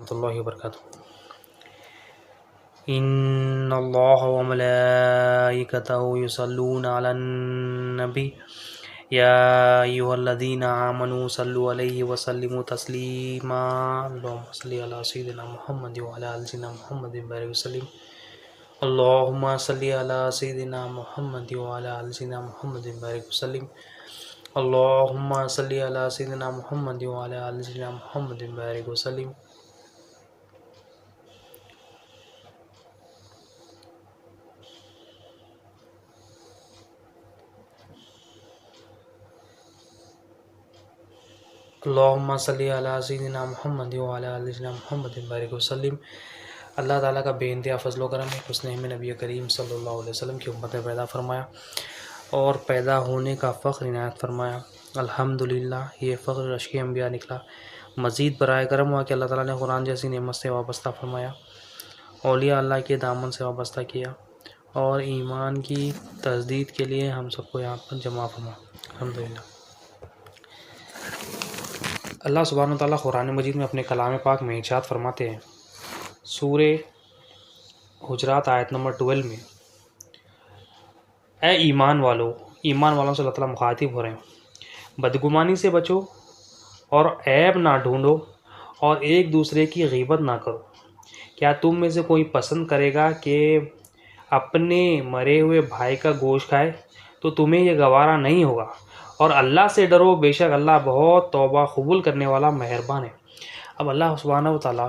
रहमतुल्लाहि व बरकातुहू। इन्नल्लाह व मलाइकतहु युसल्लूना अलन नबी या अय्युहल्लज़ीना आमनू सल्लु अलैहि व सल्लिमू तस्लीमा। अल्लाहुम्मा सल्लि अला सय्यिदिना मुहम्मद व अला आलि सय्यिदिना मुहम्मद बारिक वसल्लिम। अल्लाहुम्मा सल्लि अला सय्यिदिना मुहम्मद व अला आलि सय्यिदिना मुहम्मद बारिक वसल्लिम। अल्लाहुम्मा सल्लि अला सय्यिदिना मुहम्मद व अला आलि सय्यिदिना मुहम्मद बारिक वसल्लिम। अल्लाहुम्मा सल्लि अला सय्यिदिना मुहम्मद व अला आलि सय्यिदिना मुहम्मद बारिक वसल्लिम। अल्लाह ताला का बेइंतहा फज़ल व करम है, उसने हमें नबी करीम सल्लल्लाहु अलैहि वसल्लम की उम्मत में पैदा फरमाया और पैदा होने का फ़ख्र इनायत फरमाया। अल्हम्दुलिल्लाह, ये फ़ख्र रश्क अंबिया निकला। मज़ीद बराए करम हुआ कि अल्लाह ताला ने कुरान जैसी नेमत से वाबस्ता फरमाया, औलिया अल्लाह के दामन से वाबस्ता किया और ईमान की तजदीद के लिए हम सबको यहाँ पर जमा फरमा। अल्हम्दुलिल्लाह। अल्लाह सुब्हानहू व तआला कुरान मजीद में अपने कलाम पाक में इरशाद फरमाते हैं, सूरे हुजरात आयत नंबर 12 में, ए ईमान वालों से अल्लाह ताला मुखातिब हो रहे हैं, बदगुमानी से बचो और ऐब ना ढूंढो और एक दूसरे की गीबत ना करो। क्या तुम में से कोई पसंद करेगा कि अपने मरे हुए भाई का गोश्त खाए? तो तुम्हें यह गवारा नहीं होगा। और अल्लाह से डरो, बेशक अल्लाह बहुत तौबा कबूल करने वाला मेहरबान है। अब अल्लाह सुब्हानहू व तआला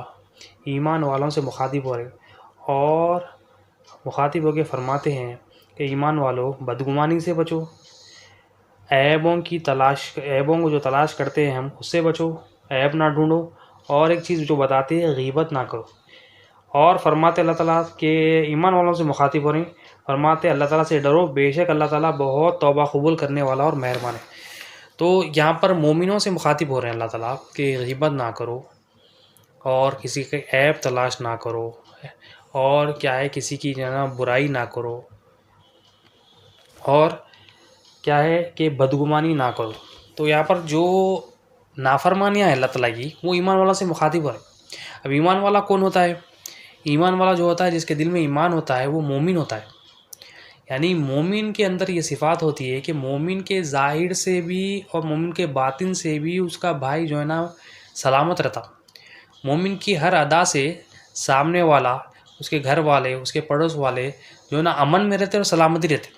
ईमान वालों से मुखातिब हो रहे और मुखातिब होकर फरमाते हैं कि ईमान वालों, बदगुमानी से बचो, ऐबों को जो तलाश करते हैं हम उससे बचो, ऐब ना ढूंढो और एक चीज़ जो बताते हैं गीबत ना करो। और फरमाते अल्लाह ताला के ईमान वालों से मुखातिब हो रहे हैं, फरमाते अल्लाह ताला से डरो, बेशक अल्लाह ताला बहुत तौबा कबूल करने वाला और मेहरबान है। तो यहाँ पर मोमिनों से मुखातिब हो रहे हैं अल्लाह ताला कि गीबत ना करो और किसी के ऐब तलाश ना करो और क्या है किसी की बुराई ना करो और क्या है कि बदगुमानी ना करो। तो यहाँ पर जो नाफरमानियाँ हैं अल्लाह ताला की, वो ईमान वाला से मुखातिब हो रहे हैं। अब ईमान वाला कौन होता है? ईमान वाला जो होता है, जिसके दिल में ईमान होता है, वो मोमिन होता है। यानी मोमिन के अंदर ये सिफ़ात होती है कि मोमिन के ज़ाहिर से भी और मोमिन के बातिन से भी उसका भाई जो है ना सलामत रहता। मोमिन की हर अदा से सामने वाला, उसके घर वाले, उसके पड़ोस वाले जो है ना अमन में रहते और सलामती रहते।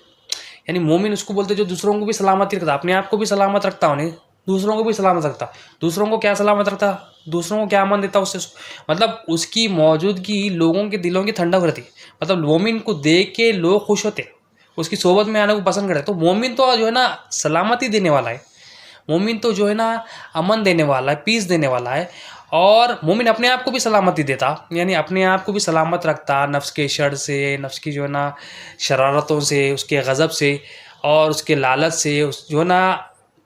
यानी मोमिन उसको बोलते जो दूसरों को भी सलामती रखता, अपने आप को भी सलामत रखता, उन्हें दूसरों को भी सलामत रखता। दूसरों को क्या सलामत रखता? दूसरों को क्या अमन देता उससे, मतलब उसकी मौजूदगी लोगों के दिलों की ठंडक रहती। मतलब मोमिन को देख के लोग खुश होते, उसकी सोबत में आने को पसंद करते। तो मोमिन तो जो है ना सलामती देने वाला है, मोमिन तो जो है ना अमन देने वाला है, पीस देने वाला है। और मोमिन अपने आप को भी सलामती देता, यानी अपने आप को भी सलामत रखता नफ्स के शर से, नफ्स की जो है ना शरारतों से, उसके गज़ब से और उसके लालच से, उस जो है ना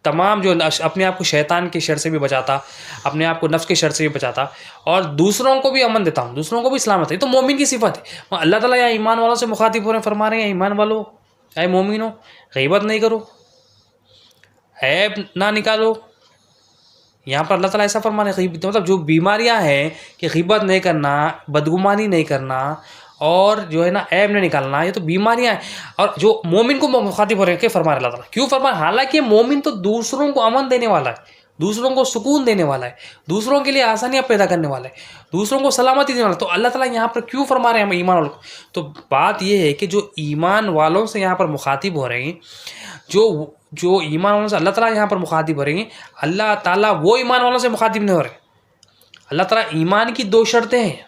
तमाम जो अपने आप को शैतान के शर से भी बचाता, अपने आप को नफ्स के शर से भी बचाता और दूसरों को भी अमन देता हूँ, दूसरों को भी सलामत है। तो मोमिन की सिफत है। अल्लाह ताला यहाँ ईमान वालों से मुखातिब हो रहे हैं, फरमा रहे हैं ईमान वालों, ऐ मोमिनो, गीबत नहीं करो, ऐब ना निकालो। यहाँ पर अल्लाह ताला ऐसा फरमा रहे हैं, मतलब जो बीमारियाँ हैं कि गीबत नहीं करना, बदगुमानी नहीं करना और जो है ना ऐब नहीं निकालना, ये तो बीमारियाँ हैं। और जो मोमिन को मुखातिब हो रहे हैं, क्या फरमा रहे अल्लाह ताला, क्यों फरमा? हालांकि मोमिन तो दूसरों को अमन देने वाला है, दूसरों को सुकून देने वाला है, दूसरों के लिए आसानियाँ पैदा करने वाला है, दूसरों को सलामती देने वाला है। तो अल्लाह ताला यहाँ पर क्यों फरमा रहे हैं हम ईमान वालों को? तो बात यह है कि जो ईमान वालों से यहाँ पर मुखातिब हो रहे हैं, जो ईमान वालों से अल्लाह ताला यहाँ पर मुखातिब हो रहे हैं, अल्लाह ताला वो ईमान वालों से मुखातिब नहीं हो रहे। अल्लाह ताला ईमान की दो शर्तें हैं,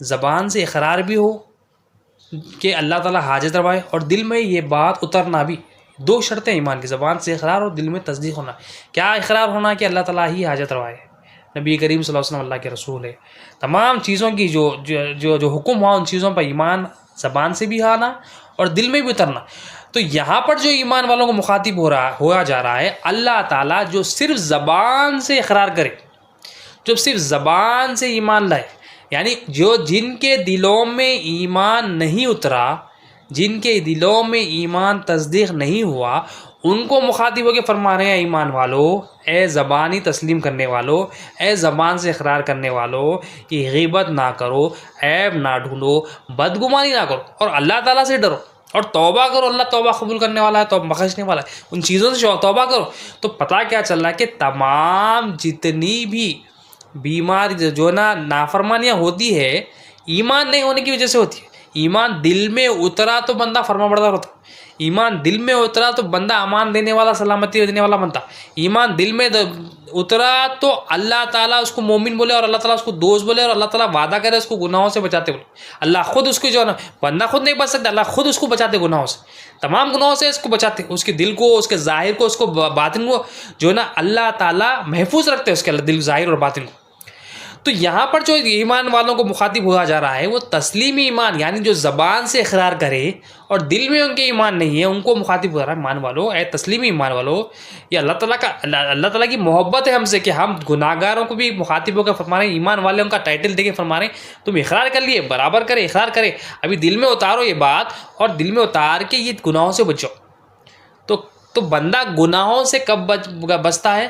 ज़बान से इकरार भी हो कि अल्लाह ताला हाजत रवाए और दिल में ये बात उतरना भी। दो शर्तें ईमान की, ज़बान से इकरार और दिल में तस्दीक होना। क्या इकरार होना? कि अल्लाह ताला ही हाजत रवाए, नबी करीम सल्लल्लाहु अलैहि वसल्लम अल्लाह के रसूल है। तमाम चीज़ों की जो हुक्म हुआ उन चीज़ों पर ईमान ज़बान से भी आना और दिल में भी उतरना। तो यहाँ पर जो ईमान वालों को मुखातिब होया जा रहा है, अल्लाह ताला जो सिर्फ ज़बान से इकरार करे, जो सिर्फ ज़बान से ईमान लाए, यानी जिनके दिलों में ईमान नहीं उतरा, जिनके दिलों में ईमान तस्दीक नहीं हुआ, उनको मुखातिब होकर फरमा रहे हैं ईमान वालों, ए ज़बानी तस्लीम करने वालों, ए ज़बान से इकरार करने वालों, कि गीबत ना करो, ऐब ना ढूंढो, बदगुमानी ना करो और अल्लाह ताला से डरो और तौबा करो। अल्लाह तौबा कबूल करने वाला है, तो बख्शने वाला है। उन चीज़ों से तौबा करो। तो पता क्या चल रहा है कि तमाम जितनी भी बीमारी जो ना नाफरमानियाँ होती है, ईमान नहीं होने की वजह से होती है। ईमान दिल में उतरा तो बंदा फर्माबरदार होता। ईमान दिल में उतरा तो बंदा अमान देने वाला, सलामती देने वाला बनता। ईमान दिल में उतरा तो अल्लाह ताला उसको मोमिन बोले और अल्लाह ताला उसको दोस्त बोले और अल्लाह ताला वादा करे उसको गुनाहों से बचाते बोले। अल्लाह खुद उसको जो है ना, बंदा खुद नहीं बच सकता, अल्लाह खुद उसको बचाते गुनाहों से, तमाम गुनाहों से इसको बचाते। उसके दिल को, उसके ज़ाहिर को, उसको बातिन को जो है ना अल्लाह ताला महफूज रखते हैं, उसके दिल, ज़ाहिर और बातिन को। तो यहाँ पर जो ईमान वालों को मुखातिब हुआ जा रहा है वो तस्लीमी ईमान, यानी जो ज़बान से इकरार करे और दिल में उनके ईमान नहीं है, उनको मुखातिब हो रहा है ईमान वालों, ए तस्लीमी ईमान वालों। ये अल्लाह ताला की मोहब्बत है हमसे कि हम गुनाहगारों को भी मुखातिब होकर फरमा रहे हैं, ईमान वाले उनका टाइटल देके फरमा रहे हैं तुम इकरार कर लिए, बराबर करे, इकरार करे, अभी दिल में उतारो ये बात और दिल में उतार के ये गुनाहों से बचो। तो बंदा गुनाहों से कब बचता है?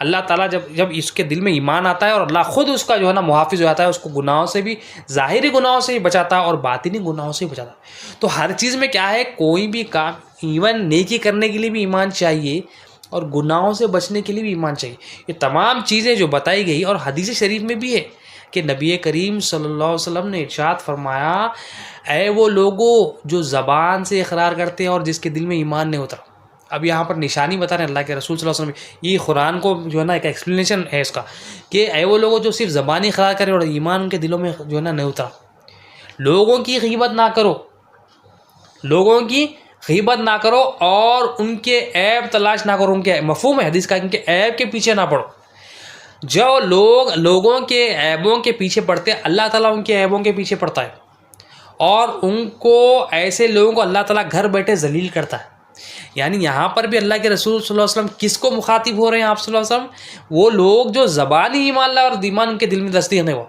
अल्लाह ताला जब इसके दिल में ईमान आता है और अल्लाह खुद उसका जो है ना मुहाफिज हो जाता है, उसको गुनाहों से भी, ज़ाहिरी गुनाहों से भी बचाता है और बातिनी गुनाहों से भी बचाता है। तो हर चीज़ में क्या है, कोई भी काम, इवन नेकी करने के लिए भी ईमान चाहिए और गुनाहों से बचने के लिए भी ईमान चाहिए। ये तमाम चीज़ें जो बताई गई और हदीस शरीफ में भी है कि नबी करीम सल्लल्लाहु अलैहि वसल्लम ने इरशाद फरमाया, ऐ वो लोगों जो ज़बान से इकरार करते हैं और जिसके दिल में ईमान नहीं होता। अब यहाँ पर निशानी बता रहे हैं अल्लाह के रसूल सल्लल्लाहु अलैहि वसल्लम। ये कुरान को जो है ना एक एक्सप्लेनेशन है इसका कि ऐ वो लोगों जो सिर्फ ज़बानी इकरार करें और ईमान उनके दिलों में जो है ना नहीं उतरा। लोगों की गीबत ना करो, लोगों की गीबत ना करो और उनके ऐब तलाश ना करो। उनके मफ़हूम है हदीस का, उनके ऐब के पीछे ना पड़ो। जो लोग लोगों के ऐबों के पीछे पड़ते हैं, अल्लाह ताला उनके ऐबों के पीछे पड़ता है और उनको, ऐसे लोगों को अल्लाह ताला घर बैठे जलील करता है। यानी यहाँ पर भी अल्लाह के रसूल सल्लल्लाहु अलैहि वसल्लम किसको मुखातिब हो रहे हैं आप सल्लल्लाहु अलैहि वसल्लम? वो लोग जो ज़बानी ईमान लाए और ईमान उनके दिल में तस्दीक नहीं हुआ,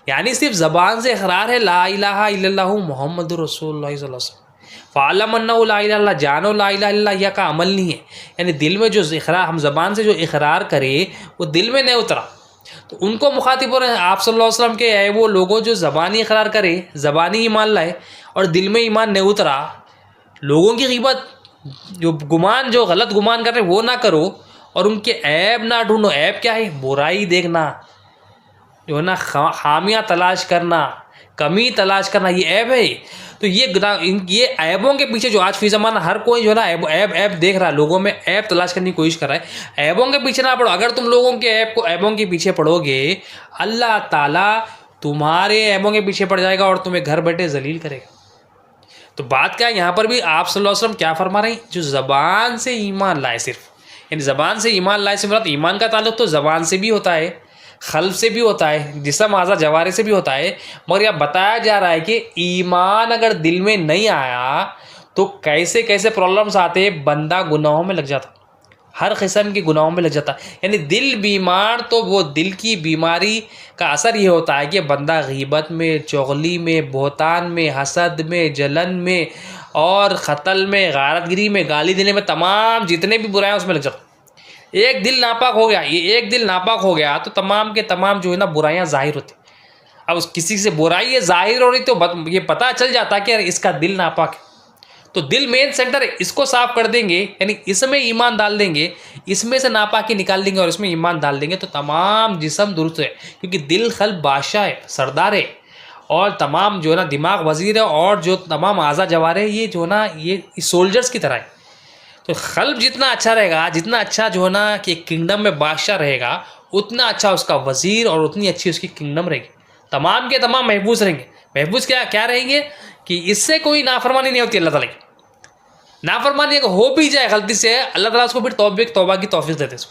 यानी सिर्फ ज़बान से इकरार है ला इलाहा इल्लल्लाहु मुहम्मदुर रसूलुल्लाह सल्लल्लाहु अलैहि वसल्लम, फ़अलम अन्नहु ला इलाहा इल्लल्लाह, जानो ला इलाहा इल्लल्लाह, यह का अमल नहीं है। यानी दिल में जो इकरार, हम ज़बान से जो इकरार करें वो दिल में नहीं उतरा, तो उनको मुखातिब हो रहे हैं आप सल्लल्लाहु अलैहि वसल्लम के, है वो लोगों जो ज़बानी इकरार करे, ज़बानी ईमान लाए और दिल में ईमान नहीं उतरा। लोगों की गीबत, जो गुमान, जो गलत गुमान कर रहे हैं वो ना करो और उनके ऐब ना ढूंढो। ऐब क्या है? बुराई देखना, जो है ना खामियां तलाश करना, कमी तलाश करना, ये ऐब है। तो ये ऐबों के पीछे जो आज फी ज़माना हर कोई जो है ना ऐब देख रहा है, लोगों में ऐब तलाश करने की कोशिश कर रहा है। ऐबों के पीछे ना पड़ो। अगर तुम लोगों के ऐबों के पीछे पड़ोगे, अल्लाह ताला तुम्हारे ऐबों के पीछे पड़ जाएगा और तुम्हें घर बैठे जलील करेगा। तो बात क्या है, यहाँ पर भी आप सल्लल्लाहु अलैहि वसल्लम क्या फरमा रहे हैं? जो ज़बान से ईमान लाए, सिर्फ यानी ज़बान से ईमान लाए से मतलब ईमान का ताल्लुक तो ज़बान से भी होता है, क़ल्ब से भी होता है, जिस्म आज़ा जवारे से भी होता है। मगर यह बताया जा रहा है कि ईमान अगर दिल में नहीं आया तो कैसे कैसे प्रॉब्लम्स आते, बंदा गुनाहों में लग जाता, हर किस्म के गुनाहों में लग जाता। यानी दिल बीमार, तो वो दिल की बीमारी का असर ये होता है कि बंदा गीबत में, चुगली में, बोहतान में, हसद में, जलन में और क़त्ल में, गारतगिरी में, गाली देने में, तमाम जितने भी बुराई उसमें लग जाता। एक दिल नापाक हो गया, ये एक दिल नापाक हो गया तो तमाम के तमाम जो है ना बुराइयाँ ज़ाहिर होती। अब उस किसी से बुराई ये ज़ाहिर हो रही तो ये पता चल जाता कि इसका दिल नापाक है। तो दिल मेन सेंटर है, इसको साफ कर देंगे, यानी इसमें ईमान डाल देंगे, इसमें से नापाकी निकाल देंगे और इसमें ईमान डाल देंगे तो तमाम जिस्म दुरुस्त है। क्योंकि दिल क़ल्ब बादशाह है, सरदार है और तमाम जो है ना दिमाग वज़ीर है और जो तमाम आज़ा जवार है ये जो है ना ये सोल्जर्स की तरह है। तो क़ल्ब जितना अच्छा रहेगा, जितना अच्छा जो है ना कि किंगडम में बादशाह रहेगा, उतना अच्छा उसका वज़ीर और उतनी अच्छी उसकी किंगडम रहेगी। तमाम के तमाम महफूज रहेंगे। महफूज क्या रहेंगे कि इससे कोई नाफरमानी नहीं होती। अल्लाह ताला की नाफरमानी अगर हो भी जाए गलती से, अल्लाह ताला उसको फिर तौबा की तौफीक देते हैं।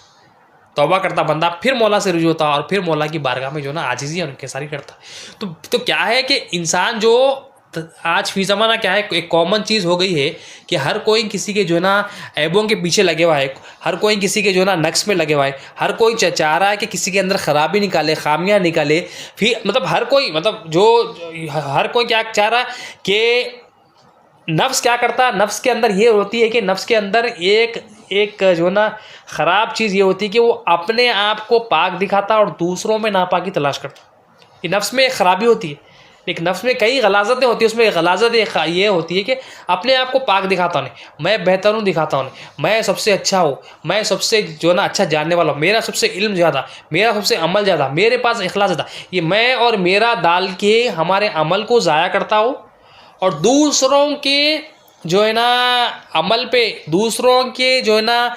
तौबा करता बंदा फिर मौला से रुजू होता और फिर मौला की बारगाह में जो ना आजिज़ी और इंकिसारी करता। तो क्या है कि इंसान जो आज फी ज़माना क्या है, एक कॉमन चीज़ हो गई है कि हर कोई किसी के जो है ना ऐबों के पीछे लगे हुआ है, हर कोई किसी के जो है ना नक्स में लगे हुआ है, हर कोई चाह रहा है कि किसी के अंदर ख़राबी निकाले, खामियां निकाले। फिर मतलब हर कोई, मतलब जो हर कोई क्या चाह रहा है कि नफ्स क्या करता है, नफ्स के अंदर ये होती है कि नफ्स के अंदर एक एक जो है ना ख़राब चीज़ ये होती है कि वो अपने आप को पाक दिखाता है और दूसरों में नापाकी तलाश करता है। ये नफ्स में एक ख़राबी होती है, लेकिन नफ्स में कई गलाजतें होती है। उसमें एक गलाजत ये होती है कि अपने आप को पाक दिखाता नहीं, मैं बेहतर हूँ दिखाता हूँ, मैं सबसे अच्छा हूँ, मैं सबसे जो है ना अच्छा जानने वाला हूँ, मेरा सबसे इल्म ज़्यादा, मेरा सबसे अमल ज़्यादा, मेरे पास इखलास ज़्यादा। ये मैं और मेरा डाल के हमारे अमल को ज़ाया करता हो और दूसरों के जो है ना अमल पे, दूसरों के जो है ना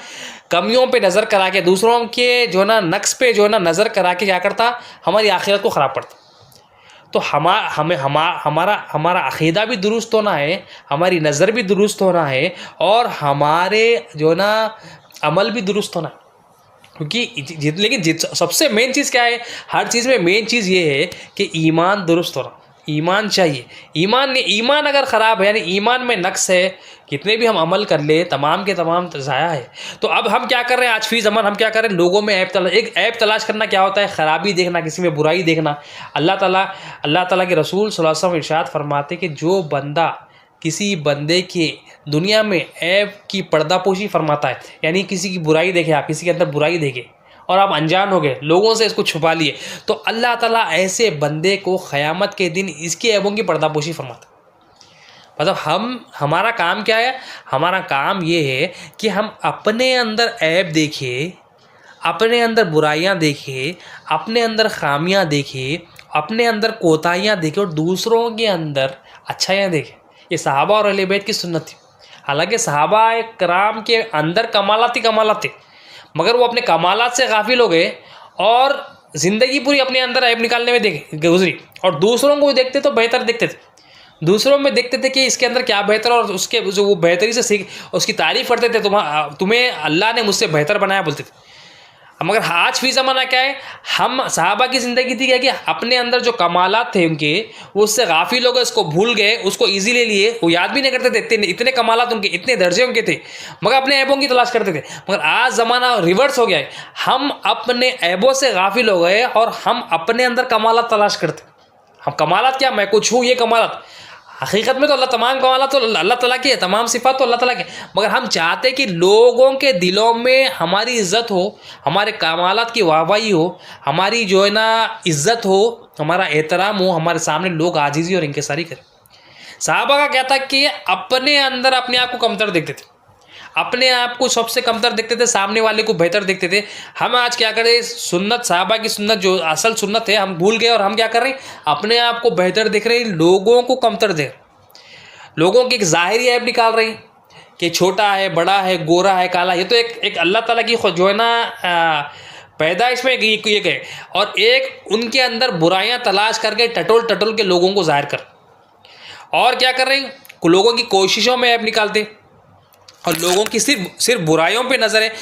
कमियों पे नज़र करा के, दूसरों के जो है ना नक्स पे जो है ना नज़र करा के क्या करता, हमारी आखिरत को ख़राब करता। तो हमारा अक़ीदा भी दुरुस्त होना है, हमारी नज़र भी दुरुस्त होना है और हमारे जो है ना अमल भी दुरुस्त होना है। क्योंकि लेकिन सबसे मेन चीज़ क्या है, हर चीज़ में मेन चीज़ ये है कि ईमान दुरुस्त होना, ईमान चाहिए। ईमान अगर ख़राब है, यानी ईमान में नक्स है, कितने भी हम अमल कर ले तमाम के तमाम ज़ाया है। तो अब हम क्या कर रहे हैं, आज फी ज़मान हम क्या कर रहे हैं, लोगों में एक ऐप तलाश करना क्या होता है, ख़राबी देखना, किसी में बुराई देखना। अल्लाह ताला के रसूल सल्लल्लाहु अलैहि वसल्लम इरशाद फरमाते कि जो बंदा किसी बंदे के दुनिया में ऐप की पर्दापोशी फरमाता है, यानी किसी की बुराई देखे, आप किसी के अंदर बुराई देखे और आप अनजान हो गए, लोगों से इसको छुपा लिए, तो अल्लाह ताला ऐसे बंदे को क़यामत के दिन इसके ऐबों की पर्दापोशी फरमाता है। मतलब हमारा काम क्या है, हमारा काम ये है कि हम अपने अंदर ऐब देखें, अपने अंदर बुराइयां देखें, अपने अंदर खामियां देखें, अपने अंदर कोताहियां देखें और दूसरों के अंदर अच्छाइयां देखें। ये सहाबा और अहले बैत की सुन्नत थी। हालांकि सहाबा कराम के अंदर कमालात ही कमालात थे, मगर वो अपने कमालात से गाफिल हो गए और ज़िंदगी पूरी अपने अंदर ऐब निकालने में गुजरी, और दूसरों को देखते तो बेहतर देखते थे, दूसरों में देखते थे कि इसके अंदर क्या बेहतर, और उसके जो वो बेहतरी से सीख उसकी तारीफ़ करते थे, तुम्हें अल्लाह ने मुझसे बेहतर बनाया बोलते थे। मगर आज फी ज़माना क्या है, हम सहाबा की ज़िंदगी थी क्या कि अपने अंदर जो कमालात थे उनके, वो उससे गाफिल हो गए, उसको भूल गए, उसको ईजी ले लिए, वो याद भी नहीं करते थे, इतने कमालात उनके, इतने दर्जे उनके थे, मगर अपने ऐबों की तलाश करते थे। मगर आज ज़माना रिवर्स हो गया है, हम अपने ऐबों से गाफिल हो गए और हम अपने अंदर कमालात तलाश करते। हम कमालात क्या, मैं कुछ हूँ, ये कमालात, हकीकत में तो तमाम कमालात तो अल्लाह ताला की है, तमाम सिफ़ात तो अल्लाह ताला की है, मगर हम चाहते कि लोगों के दिलों में हमारी इज़्ज़त हो, हमारे कमालात की वाहवाही हो, हमारी जो है ना इज़्ज़त हो, हमारा एहतराम हो, हमारे सामने लोग आजीज़ी और इंकिसारी करें। सहाबा का क्या था कि अपने अंदर अपने आप को कमतर देखते थे, अपने आप को सबसे कमतर देखते थे, सामने वाले को बेहतर देखते थे। हम आज क्या करें, सुन्नत सहाबा की सुन्नत जो असल सुन्नत है हम भूल गए, और हम क्या कर रहे हैं, अपने आप को बेहतर देख रहे हैं, लोगों को कमतर देख, लोगों की एक ज़ाहिरी ऐब निकाल रही कि छोटा है, बड़ा है, गोरा है, काला। ये तो एक अल्लाह ताला की जो है ना पैदाइश में एक है, और एक उनके अंदर बुराइयां तलाश करके टटोल के लोगों को ज़ाहिर कर, और क्या कर रहे हैं, लोगों की कोशिशों में ऐब निकालते और लोगों की सिर्फ बुराइयों पे नज़र है,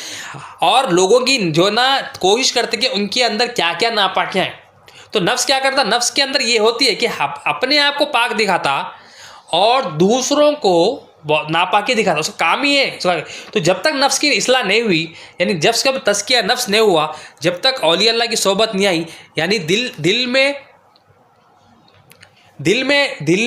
और लोगों की जो ना कोशिश करते कि उनके अंदर क्या क्या नापाकियाँ हैं। तो नफ्स क्या करता, नफ्स के अंदर ये होती है कि अपने आप को पाक दिखाता और दूसरों को नापाकी दिखाता, उसका काम ही है। तो जब तक नफ्स की इस्लाह नहीं हुई, यानी जब तक तज़किया नफ्स नहीं हुआ, जब तक औलिया अल्लाह की सोबत नहीं आई, यानी दिल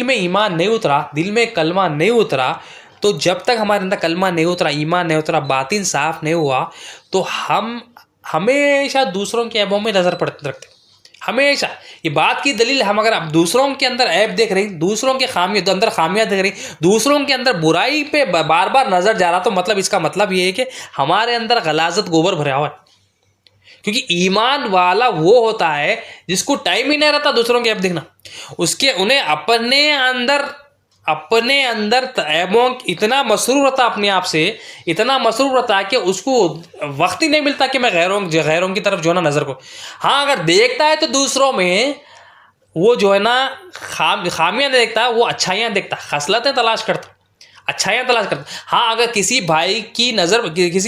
में ईमान नहीं उतरा, दिल में कलमा नहीं उतरा, तो जब तक हमारे अंदर कलमा नहीं उतरा, ईमान नहीं उतरा, बातिन साफ़ नहीं हुआ, तो हम हमेशा दूसरों के ऐबों में नज़र रखते, हमेशा। ये बात की दलील, हम अगर दूसरों के अंदर ऐब देख रहे हैं, दूसरों के अंदर खामियां देख रही, दूसरों के अंदर बुराई पे बार बार नज़र जा रहा, तो मतलब इसका मतलब ये है कि हमारे अंदर गलाजत गोबर भरा हुआ है। क्योंकि ईमान वाला वो होता है जिसको टाइम ही नहीं रहता दूसरों के ऐब देखना, उन्हें अपने अंदर ऐबों इतना मसरूर रहता, अपने आप से इतना मसरूर रहता कि उसको वक्त ही नहीं मिलता कि मैं गैरों की तरफ जो है ना नज़र को। हाँ, अगर देखता है तो दूसरों में वो जो है ना खामियां देखता, वो अच्छाइयाँ देखता, खसलतें तलाश करता, अच्छाइयाँ तलाश करता। हाँ, अगर किसी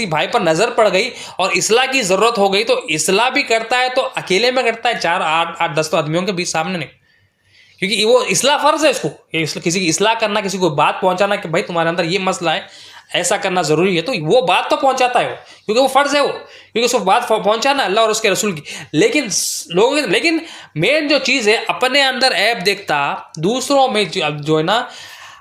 भाई पर नज़र पड़ गई और इस्लाह की ज़रूरत हो गई, तो इस्लाह भी करता है, तो अकेले में करता है, 4 8 10 आदमियों के बीच सामने नहीं, क्योंकि वो इस्लाह फ़र्ज़ है इसको, किसी की इस्लाह करना, किसी को बात पहुंचाना कि भाई तुम्हारे अंदर ये मसला है, ऐसा करना ज़रूरी है, तो वो बात तो पहुंचाता है वो, क्योंकि वो फ़र्ज़ है वो, क्योंकि उसको बात पहुंचाना अल्लाह और उसके रसूल की। लेकिन मेन जो चीज़ है, अपने अंदर ऐब देखता, दूसरों में जो है ना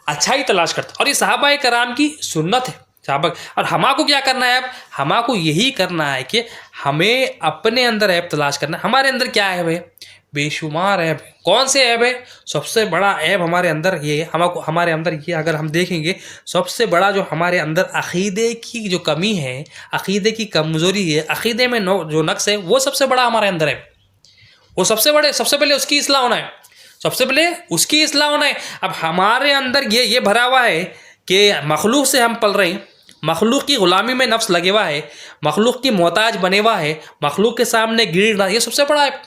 अच्छाई तलाश करता। और ये सहाबाए कराम की सुन्नत है। सहाबा और हमाको क्या करना है अब? हमाको यही करना है कि हमें अपने अंदर ऐब तलाश करना है। हमारे अंदर क्या ऐब है? बेशुमार ऐब है। कौन से ऐब है? सबसे बड़ा ऐब हमारे अंदर ये है, हमको हमारे अंदर ये अगर हम देखेंगे, सबसे बड़ा जो हमारे अंदर अक़ीदे की जो कमी है, अक़ीदे की कमज़ोरी है, अक़ीदे में जो नक्स है, वो सबसे बड़ा हमारे अंदर है। वो सबसे पहले उसकी इस्लाह होना है। सबसे पहले उसकी इस्लाह होना है। अब हमारे अंदर ये भरा हुआ है कि मखलूक से हम पल रहे हैं, मखलूक की ग़ुलामी में नफ्स लगे हुआ है, मखलूक की मोहताज बने हुआ है, मखलूक के सामने गिरना, ये सबसे बड़ा है।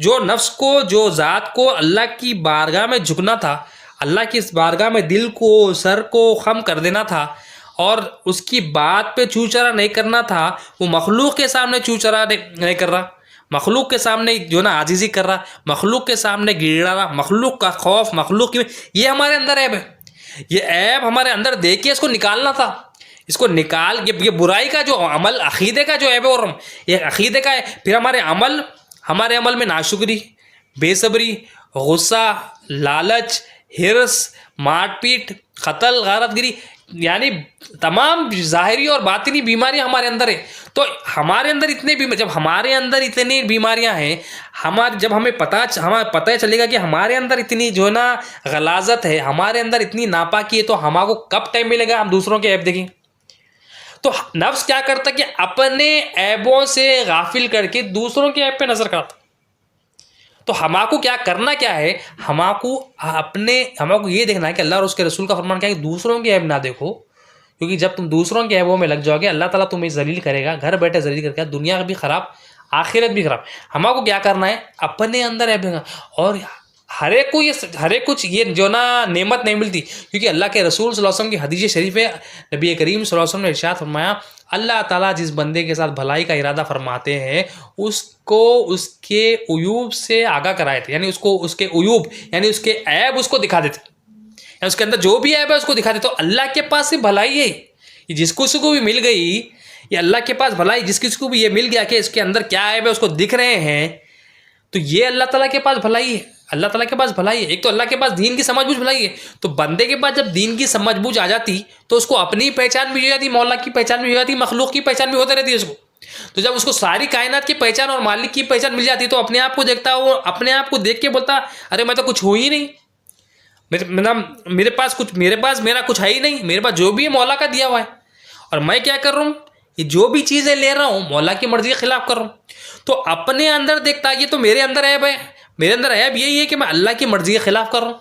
जो नफ्स को, जो ज़ात को अल्लाह की बारगाह में झुकना था, अल्लाह की इस बारगाह में दिल को, सर को खम कर देना था और उसकी बात पे चूचरा नहीं करना था, वो मखलूक के सामने चूचरा नहीं कर रहा, मखलूक के सामने जो ना आजीज़ी कर रहा, मखलूक के सामने गिड़ाना, मखलूक का खौफ, मखलूक की, ये हमारे अंदर ऐब है। ये ऐब हमारे अंदर देख के इसको निकालना था। इसको निकाल, ये बुराई का जो अमल, अक़ीदे का जो ऐब है, और ये अक़ीदे का है। फिर हमारे अमल में नाशुक्री, बेसब्री, गुस्सा, लालच, हिर्स, मारपीट, कत्ल, गारतगिरी, यानी तमाम ज़ाहिरी और बातिनी बीमारियां हमारे अंदर है। तो हमारे अंदर जब हमारे अंदर इतनी बीमारियां हैं, जब हमें पता चलेगा कि हमारे अंदर इतनी जो है ना गलाजत है, हमारे अंदर इतनी नापाकी है, तो हमारे को कब टाइम मिलेगा हम दूसरों के ऐब देखें? तो नफ्स क्या करता कि अपने ऐबों से गाफिल करके दूसरों के ऐब पे नजर करता। तो हमाको क्या करना क्या है? हमाको ये देखना है कि अल्लाह और उसके रसूल का फरमान क्या है कि दूसरों के ऐब ना देखो, क्योंकि जब तुम दूसरों के ऐबों में लग जाओगे, अल्लाह ताला तुम्हें जलील करेगा, घर बैठे जलील करेगा, दुनिया भी खराब, आखिरत भी खराब। हमाको क्या करना है? अपने अंदर ऐब देखना। और हर एक कुछ ये जो ना नेमत नहीं मिलती, क्योंकि अल्लाह के रसूल सल्लल्लाहु अलैहि वसल्लम की हदीस शरीफ है, नबी करीम सल्लल्लाहु अलैहि वसल्लम ने इरशाद फरमाया, अल्लाह ताला जिस बंदे के साथ भलाई का इरादा फरमाते हैं, उसको उसके उयूब से आगाह कराए थे, यानी उसको उसके उयूब यानी उसके ऐब उसको दिखा देते, यानी उसके अंदर जो भी ऐब है उसको दिखा देते। तो अल्लाह के पास से भलाई है, जिसको भी मिल गई, ये अल्लाह के पास भलाई, जिसको भी ये मिल गया कि इसके अंदर क्या ऐब है उसको दिख रहे हैं, तो ये अल्लाह ताला के पास भलाई है। अल्लाह ताला के पास भलाई है। एक तो अल्लाह के पास दीन की समझबूझ भलाई है। तो बंदे के पास जब दीन की समझबूझ आ जाती, तो उसको अपनी पहचान भी हो जाती, मौला की पहचान भी हो जाती, मखलूक की पहचान भी होती रहती है उसको। तो जब उसको सारी कायनात की पहचान और मालिक की पहचान मिल जाती, तो अपने आप को देखता, वो अपने आप को देख के बोलता, अरे मैं तो कुछ हो ही नहीं, मेरे पास मेरा कुछ है ही नहीं, मेरे पास जो भी है मौला का दिया हुआ है, और मैं क्या कर रहा हूँ, ये जो भी चीज़ें ले रहा हूँ मौला की मर्जी के खिलाफ कर रहा हूँ। तो अपने अंदर देखता, ये तो मेरे अंदर ऐब है। मेरे अंदर ऐब यही है कि मैं अल्लाह की मर्जी के खिलाफ कर रहा हूँ।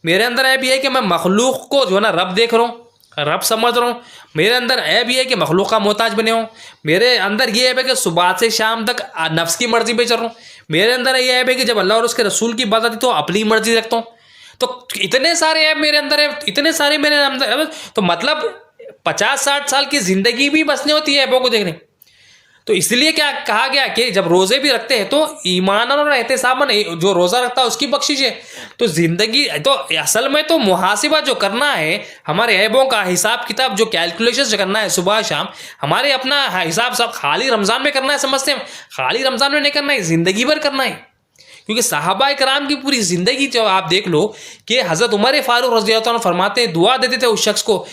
मेरे अंदर ऐब यह है कि मैं मखलूक को जो है ना रब देख रहा हूँ, रब समझ रहा हूँ। मेरे अंदर ऐब यह है कि मखलूक का मोहताज बने हूँ। मेरे अंदर ये ऐब है कि सुबह से शाम तक नफ्स की मर्जी पे चल रहा हूँ। मेरे अंदर ये ऐब है कि जब अल्लाह और उसके रसूल की बात आती तो अपनी मर्जी रखता हूँ। तो इतने सारे ऐब मेरे अंदर है, इतने सारे मेरे अंदर, तो मतलब 50-60 साल की जिंदगी भी बसनी होती है ऐबों को देखने। तो इसलिए क्या कहा गया कि जब रोजे भी रखते हैं तो ईमान और एहतिसाब, जो रोजा रखता है उसकी बख्शिश है। तो जिंदगी तो असल में तो मुहासिबा जो करना है, हमारे ऐबों का हिसाब किताब, जो कैलकुलेशन जो करना है सुबह शाम, हमारे अपना हिसाब सब खाली रमजान में करना है, समझते हैं। खाली रमजान में नहीं करना है, जिंदगी भर करना है। क्योंकि सहाबाए कराम की पूरी ज़िंदगी जब आप देख लो कि हज़रत उमर फारूक रज़ियल्लाहु अन्हु फरमाते हैं, दुआ देते थे उस शख्स को,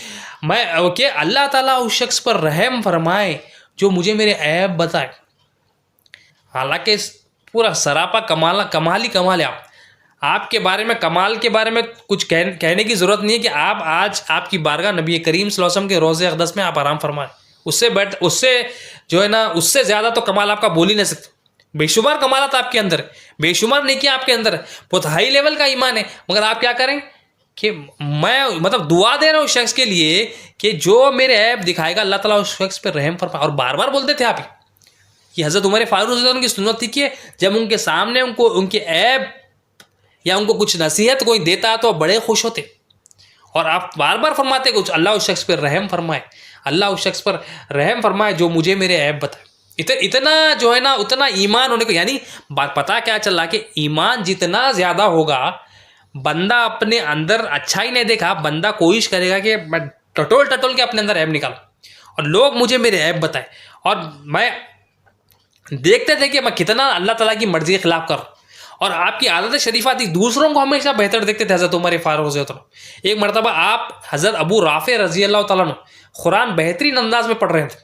मैं कि अल्लाह ताला उस शख्स पर रहम फरमाए जो मुझे मेरे ऐब बताए। हालांकि पूरा सरापा कमाल है। आपके बारे में, कमाल के बारे में कुछ कहने की ज़रूरत नहीं है कि आप आज आपकी बारगाह नबी करीम सल्लल्लाहु अलैहि वसल्लम के रोज़े अक़दस में आप आराम फरमाएं। उससे जो है ना, उससे ज़्यादा तो कमाल आपका बोल ही नहीं सकते। बेशुमार कमालत आपके अंदर, बेशुमार नेकियां आपके अंदर, बहुत हाई लेवल का ईमान है। मगर आप क्या करें कि मैं मतलब दुआ दे रहा हूँ उस शख्स के लिए कि जो मेरे ऐब दिखाएगा अल्लाह ताला उस शख्स पर रहम फरमाए। और बार बार बोलते थे आप कि हज़रत उमर फारूक की सुन्नत थी कि जब उनके सामने उनके ऐब या उनको कुछ नसीहत कोई देता तो बड़े खुश होते। और आप बार बार फरमाते कुछ, अल्लाह उस शख्स पर रहम फरमाए, अल्लाह उस शख्स पर रहम फरमाए जो मुझे मेरे ऐब बताए। इतना जो है ना, उतना ईमान होने को, यानी बात पता क्या चल रहा कि ईमान जितना ज़्यादा होगा, बंदा अपने अंदर अच्छा ही नहीं देखा, बंदा कोशिश करेगा कि मैं टटोल के अपने अंदर ऐब निकालूं और लोग मुझे मेरे ऐब बताए। और मैं देखते थे कि मैं कितना अल्लाह ताला की मर्ज़ी के खिलाफ कर, और आपकी आदत शरीफा थी, दूसरों को हमेशा बेहतर देखते थे हज़रत उमर फारूक रज़ी अल्लाह तआला। एक मरतबा आप हज़रत अबू राफ़े रज़ी अल्लाह तआला अन्हु कुरान बेहतरीन अंदाज में पढ़ रहे थे,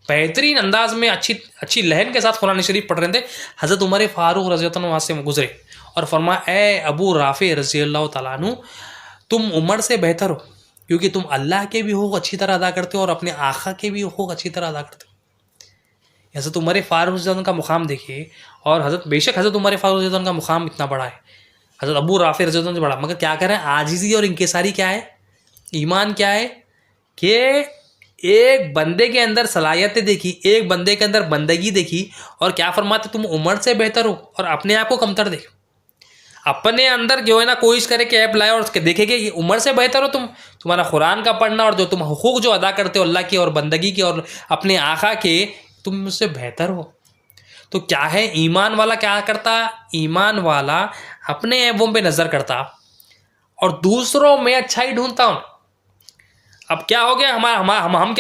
बेहतरीन अंदाज में अच्छी लहन के साथ कुरान शरीफ पढ़ रहे थे। हज़रत उमर फारूक रज़ी अल्लाह तआला वहाँ से गुजरे और फरमाया, ए अबू राफ़े रज़ी अल्लाह तआला अन्हु, तुम उमर से बेहतर हो, क्योंकि तुम अल्लाह के भी हक़ूक़ अच्छी तरह अदा करते हो और अपने आका के भी हक़ूक़ अच्छी तरह अदा करते हो। हज़रत उमर फारूक रज़ी अल्लाह का मुकाम देखिए, और बेशक हज़रत उमर फारूक रज़ी अल्लाह का मुकाम इतना बड़ा है, हज़रत अबू राफ़े रज़ी अल्लाह से बड़ा, मगर क्या करें, आजिज़ी और इंकिसारी क्या है, ईमान क्या है कि एक बंदे के अंदर सलाहियतें देखी, एक बंदे के अंदर बंदगी देखी, और क्या फरमाते, तुम उमर से बेहतर हो और अपने आप को कमतर देखो। अपने अंदर जो है ना कोशिश करे कि ऐप लाए और उसके देखे कि उमर से बेहतर हो तुम, तुम्हारा कुरान का पढ़ना और जो तुम हुकूक जो अदा करते हो अल्लाह की और बंदगी की और अपने आका के, तुम मुझसे बेहतर हो। तो क्या है, ईमान वाला क्या करता, ईमान वाला अपने ऐबों पे नज़र करता और दूसरों में अच्छाई ढूंढता हूँ। अब क्या हो गया, हम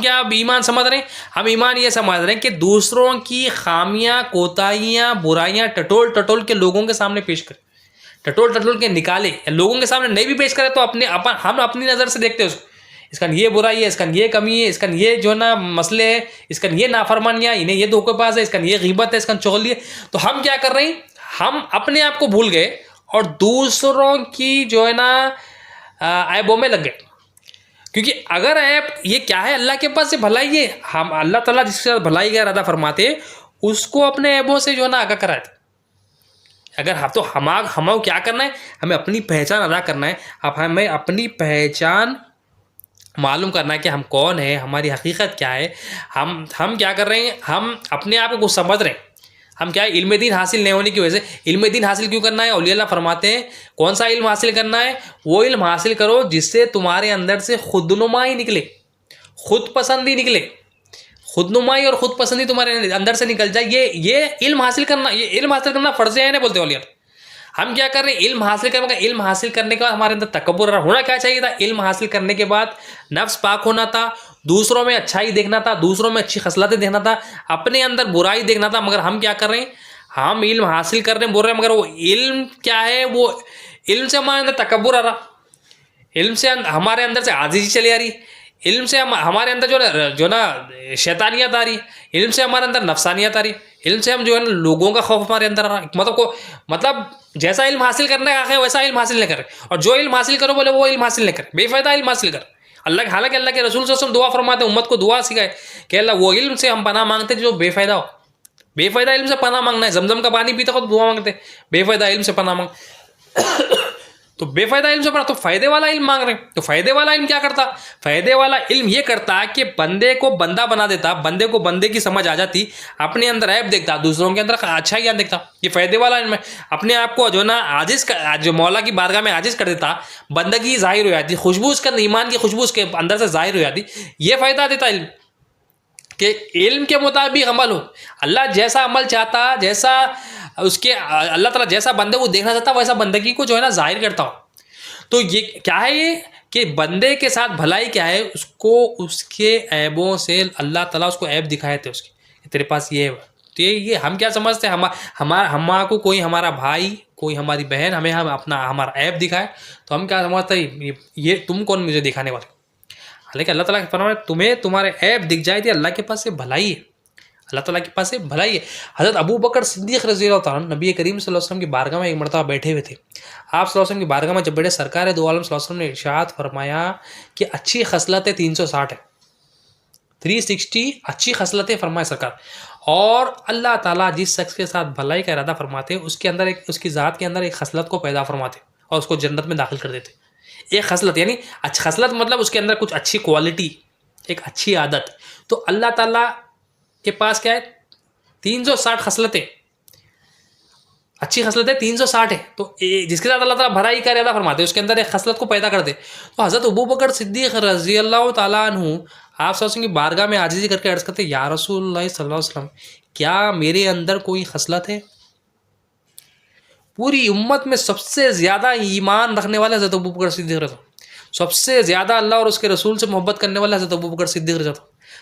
क्या अब ईमान समझ रहे हैं, हम ईमान ये समझ रहे हैं कि दूसरों की खामियां, कोताहियां, बुराइयां टटोल टटोल के लोगों के सामने पेश करें, टटोल टटोल के निकाले, लोगों के सामने नहीं भी पेश करें तो हम अपनी नज़र से देखते हैं उसको, इसका ये बुराई है, इसका ये कमी है, इसका ये जो ना मसले है, इसका ये नाफरमानियाँ, इन्हें ये धोखेबाज है, इसका ये गीबत है, इसका चुगली है। तो हम क्या कर रहे हैं, हम अपने आप को भूल गए और दूसरों की जो है ना ऐबों में लग गए। क्योंकि अगर ऐप ये क्या है, अल्लाह के पास से भलाई है, हम अल्लाह ताला जिसके साथ भलाई का इरादा फरमाते उसको अपने ऐबों से जो है ना आगाह कराए थे। अगर हम तो हम क्या करना है, हमें अपनी पहचान अदा करना है। अब हमें अपनी पहचान मालूम करना है कि हम कौन है, हमारी हकीकत क्या है, हम क्या कर रहे हैं, हम अपने आप को कुछ समझ रहे हैं। हम क्या है, इल्म दीन हासिल नहीं होने की वजह से, इल्म दीन हासिल क्यों करना है, औलिया अल्लाह फरमाते हैं कौन सा इल्म हासिल करना है, वो इल्म हासिल करो जिससे तुम्हारे अंदर से खुदनुमाई निकले, खुद पसंदी निकले, खुदनुमाई और खुद पसंदी तुम्हारे अंदर से निकल जाए। ये इल्म हासिल करना, ये इल्म हासिल करना फ़र्ज़ है नहीं बोलते औलिया। हम क्या कर रहे हैं, इल्म हासिल करने का, इल्म हासिल करने के बाद हमारे अंदर तकब्बुर होना क्या चाहिए था, इल्म हासिल करने के बाद नफ्स पाक होना था, दूसरों में अच्छाई देखना था, दूसरों में अच्छी खसलतें देखना था, अपने अंदर बुराई देखना था। मगर हम क्या कर रहे हैं, हम इल्म हासिल कर रहे हैं, बोल रहे हैं, मगर वो इल्म क्या है, वो इल्म से हमारे अंदर तकब्बुर आ रहा, इल्म से हमारे अंदर से आजिज़ी चली आ रही, इल्म से हमारे अंदर जो ना शैतानियत आ रही, इल्म से हमारे अंदर नफसानियत आ रही, इल्म से हम जो है ना लोगों का खौफ हमारे अंदर आ रहा। मतलब जैसा इल्म हासिल करने का है वैसा इल्म हासिल नहीं करे, और जो इल्म हासिल करो बोले वो इल्म हासिल नहीं करे, बेफ़ायदा इल्म हासिल कर। हालांकि अल्लाह के रसूल सल्लल्लाहु अलैहि वसल्लम दुआ फरमाते, उम्मत को दुआ सिखाए कि अल्लाह वो इल्म से हम पनाह मांगते जो बेफ़ायदा हो, बेफ़ायदा इल्म से पनाह मांगना है। जमजम का पानी पीते हो तो दुआ मांगते, बेफ़ायदा इल्म से पनाह मांग तो बेफ़ायदा इल्म से पढ़ा, तो फ़ायदे वाला इल्म मांग रहे हैं। तो फ़ायदे वाला इल्म क्या करता, फ़ायदे वाला इल्म ये करता कि बंदे को बंदा बना देता, बंदे को बंदे की समझ आ जाती, अपने अंदर ऐब देखता, दूसरों के अंदर अच्छाइयाँ देखता। ये फ़ायदे वाला इल्म है। अपने आप को जो ना जो मौला की बारगाह में आजिज़ कर देता, बंदगी ज़ाहिर हो जाती, खुशबू उसका ईमान की खुशबू उसके अंदर से ज़ाहिर हो जाती। ये फ़ायदा देता इल्म कि इल्म के मुताबिक अमल हो। अल्लाह जैसा अमल चाहता, जैसा उसके अल्लाह ताला जैसा बंदे को देखना चाहता, वैसा बंदगी को जो है ना जाहिर करता हूँ। तो ये क्या है, ये कि बंदे के साथ भलाई क्या है, उसको उसके ऐबों से अल्लाह ताला उसको ऐब दिखाए थे उसके, तेरे पास ये है। तो ये हम क्या समझते हैं, हमारा को कोई हमारा भाई, कोई हमारी बहन हमारा ऐब दिखाए तो हम क्या समझते हैं, ये तुम कौन मुझे दिखाने वाले। हालांकि अल्लाह ताला फरमाया तुम्हें तुम्हारे ऐब दिख जाए तो अल्लाह के पास से भलाई है, अल्लाह ताला के पास से भलाई है। हज़रत अबू बकर सिद्दीक़ रज़ी अल्लाह तआला नबी करीम सल्लल्लाहु अलैहि वसल्लम की बारगाह में एक मरतबा बैठे हुए थे। आप सल्लल्लाहु अलैहि वसल्लम की बारगाह में जब बैठे, सरकार दो आलम सल्लल्लाहु अलैहि वसल्लम ने इरशाद फरमाया कि अच्छी खसलतें 360 है, 360 अच्छी खसलतें फरमाए सरकार। और अल्लाह ताला जिस शख्स के साथ भलाई का इरादा फरमाते उसके अंदर उसकी ज़ात के अंदर एक खसलत को पैदा फरमाते और उसको जन्नत में दाखिल कर देते। एक खसलत यानी अच्छी खसलत मतलब उसके अंदर कुछ अच्छी क्वालिटी, एक अच्छी आदत। तो अल्लाह ताला के पास क्या है, 360 खसलतें, अच्छी खसलतें 360 है। तो जिसके साथ अल्लाह ताला भलाई का इरादा फरमाते उसके अंदर एक खसलत को पैदा कर दे। तो हज़रत अबू बकर सिद्दीक़ रज़ी अल्लाह तआला अन्हु आप सल्लल्लाहु अलैहि वसल्लम की बारगाह में आजिज़ी करके अर्ज़ करते, या रसूलुल्लाह सल्लल्लाहु अलैहि वसल्लम, क्या मेरे अंदर कोई खसलत है। पूरी उम्मत में सबसे ज़्यादा ईमान रखने वाले हज़रत अबू बकर सिद्दीक़ रज़ी, सबसे ज़्यादा अल्लाह और उसके रसूल से मोहब्बत करने वाला हज़रत अबू बकर सिद्दीक़ रज़ी,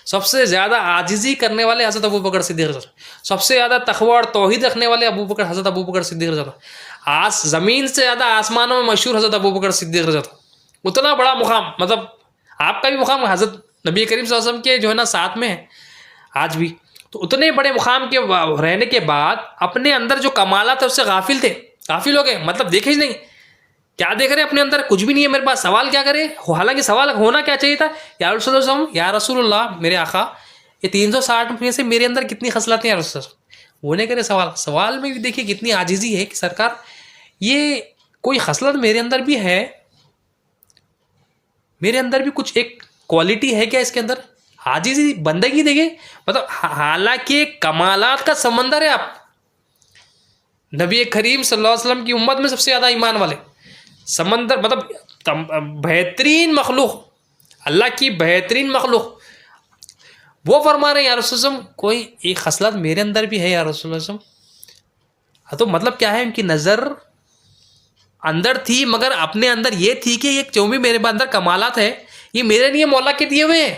सबसे ज़्यादा आजिज़ी करने वाले हज़रत अबू बकर सिद्दीक़ रज़ी अल्लाह, सबसे ज़्यादा तक़वा और तौहीद रखने वाले हज़रत अबू बकर सिद्दीक़ रज़ी अल्लाह, ज़मीन से ज़्यादा आसमानों में मशहूर हज़रत अबू बकर सिद्दीक़ रज़ी अल्लाह। उतना बड़ा मुक़ाम, मतलब आपका भी मुक़ाम हज़रत नबी करीम सल्लल्लाहु अलैहि वसल्लम के जो है ना साथ में है आज भी। तो उतने बड़े मुक़ाम के रहने के बाद अपने अंदर जो कमालात है उससे गाफिल थे, गाफिल हो गए, मतलब देखे ही नहीं। क्या देख रहे हैं अपने अंदर? कुछ भी नहीं है मेरे पास, सवाल क्या करें? हालांकि सवाल होना क्या चाहिए था, या रसूलुल्लाह, या रसूलुल्लाह मेरे आका, ये 360 में से मेरे अंदर कितनी खसलतें हैं या रसूलुल्लाह? वो नहीं करे सवाल। सवाल में भी देखिए कितनी आजिज़ी है कि सरकार ये कोई खसलत मेरे अंदर भी है, मेरे अंदर भी कुछ एक क्वालिटी है क्या इसके अंदर? आजिज़ी, बंदगी देखिए, मतलब हालांकि कमालात का समंदर है आप, नबी करीम सल्लल्लाहु अलैहि वसल्लम की उम्मत में सबसे ज़्यादा ईमान वाले समंदर, मतलब बेहतरीन मखलूक, अल्लाह की बेहतरीन मखलूक, वो फरमा रहे हैं या रसूलुल्लाह कोई एक खसलत मेरे अंदर भी है या रसूलुल्लाह। तो मतलब क्या है, उनकी नज़र अंदर थी, मगर अपने अंदर ये थी कि ये जो भी मेरे अंदर कमालात है ये मेरे नहीं है, मौला के दिए हुए हैं।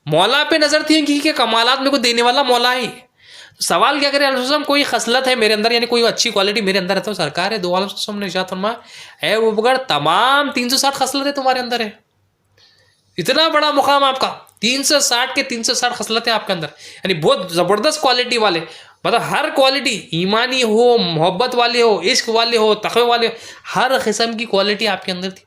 मौला पे नज़र थी उनकी कि कमालात मेरे को देने वाला मौला ही। तो सवाल क्या करें, रसूलुल्लाह कोई खसलत है मेरे अंदर, यानी कोई अच्छी क्वालिटी मेरे अंदर है। तो सरकार है दो आलम ने इरशाद फरमाया, ऐ अबू बकर तमाम 360 खसलतें तुम्हारे अंदर है। इतना बड़ा मुकाम आपका, 360 के 360 खसलतें आपके अंदर, यानी बहुत ज़बरदस्त क्वालिटी वाले, मतलब हर क्वालिटी, ईमानी हो, मोहब्बत वाले हो, इश्क वाले हो, तक़वे वाले हो, हर किस्म की क्वालिटी आपके अंदर थी।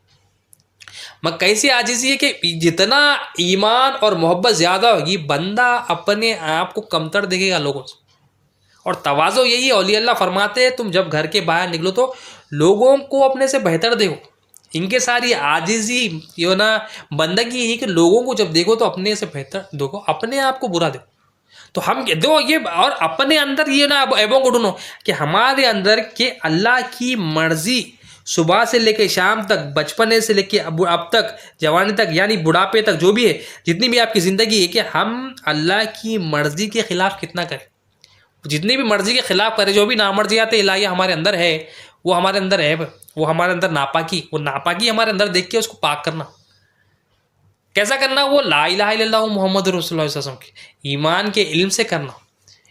मगर कैसी आजिज़ी है कि जितना ईमान और मोहब्बत ज़्यादा होगी, बंदा अपने आप को कमतर देखेगा लोगों से। और तवाज़ो यही है, औलिया अल्लाह फरमाते हैं तुम जब घर के बाहर निकलो तो लोगों को अपने से बेहतर देखो। इनके सारी आजिज़ी यो ना बंदगी ही कि लोगों को जब देखो तो अपने से बेहतर देखो, अपने आप को बुरा देखो। तो हम दो ये, और अपने अंदर ये ना ऐबों को ढूंढो कि हमारे अंदर के अल्लाह की मर्ज़ी सुबह से लेके शाम तक, बचपने से लेके अब तक, जवानी तक, यानी बुढ़ापे तक, जो भी है, जितनी भी आपकी ज़िंदगी है, कि हम अल्लाह की मर्ज़ी के ख़िलाफ़ कितना करें। जितनी भी मर्ज़ी के ख़िलाफ़ करें, जो भी नामर्ज़ियात इलाहिया हमारे अंदर है, वो हमारे अंदर है, वो हमारे अंदर नापाकी, वो नापाकी हमारे अंदर देख के उसको पाक करना। कैसा करना? वो ला इलाहा इल्लल्लाहु मुहम्मद रसूलुल्लाह सल्लल्लाहु अलैहि वसल्लम, ईमान के इल्म से करना।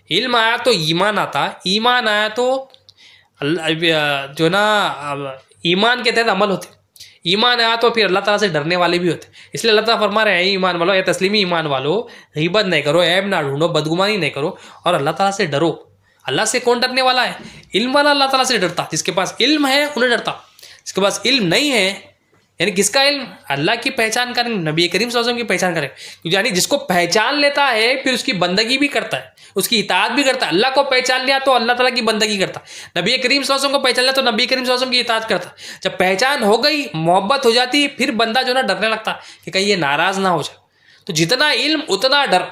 इल्म आया तो ईमान आता, ईमान आया तो जो ना ईमान के तहत अमल होते, ईमान आया तो फिर अल्लाह ताला से डरने वाले भी होते। इसलिए अल्लाह ताला फरमा रहे हैं, ईमान वालो, या तस्लीमी ईमान वालो, गीबत नहीं करो, ऐब ना ढूंढो, बदगुमानी नहीं करो, और अल्लाह ताला से डरो। अल्लाह से कौन डरने वाला है? इल्म वाला अल्लाह ताला से डरता। जिसके पास इल्म है उन्हें डरता, जिसके पास इल्म नहीं है, यानी किसका इल्म? अल्लाह की पहचान करें, नबी करीम सल्लल्लाहु अलैहि वसल्लम की पहचान करें, यानी जिसको पहचान लेता है फिर उसकी बंदगी भी करता है, उसकी इताअत भी करता है। अल्लाह को पहचान लिया तो अल्लाह ताला की बंदगी करता, नबी करीम सल्लल्लाहु अलैहि वसल्लम को पहचान लिया तो नबी करीम सल्लल्लाहु अलैहि वसल्लम की इताअत करता। जब पहचान हो गई, मोहब्बत हो जाती, फिर बंदा जो ना डरने लगता कि कहीं ये नाराज़ ना हो जाए। तो जितना इल्म उतना डर।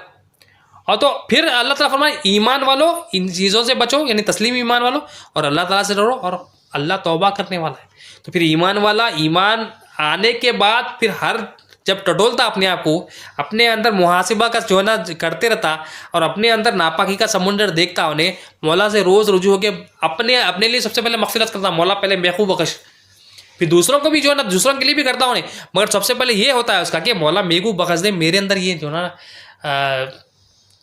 और तो फिर अल्लाह ताला फरमाए, ईमान वालों इन चीज़ों से बचो, यानी तस्लीम ईमान वालों, और अल्लाह ताला से डरो, और अल्लाह तौबा करने वाला है। तो फिर ईमान वाला, ईमान आने के बाद फिर हर जब टटोलता अपने आप को, अपने अंदर मुहासिबा का जो है ना करते रहता, और अपने अंदर नापाकी का समुंदर देखता, उन्हें मौला से रोज़ रुजू होकर अपने लिए सबसे पहले मग़फ़िरत करता, मौला पहले मेरे को बख्श, फिर दूसरों को भी जो है ना, दूसरों के लिए भी करता उन्हें, मगर सबसे पहले ये होता है उसका कि मौला मेरे को बख्श दे, मेरे अंदर ये जो ना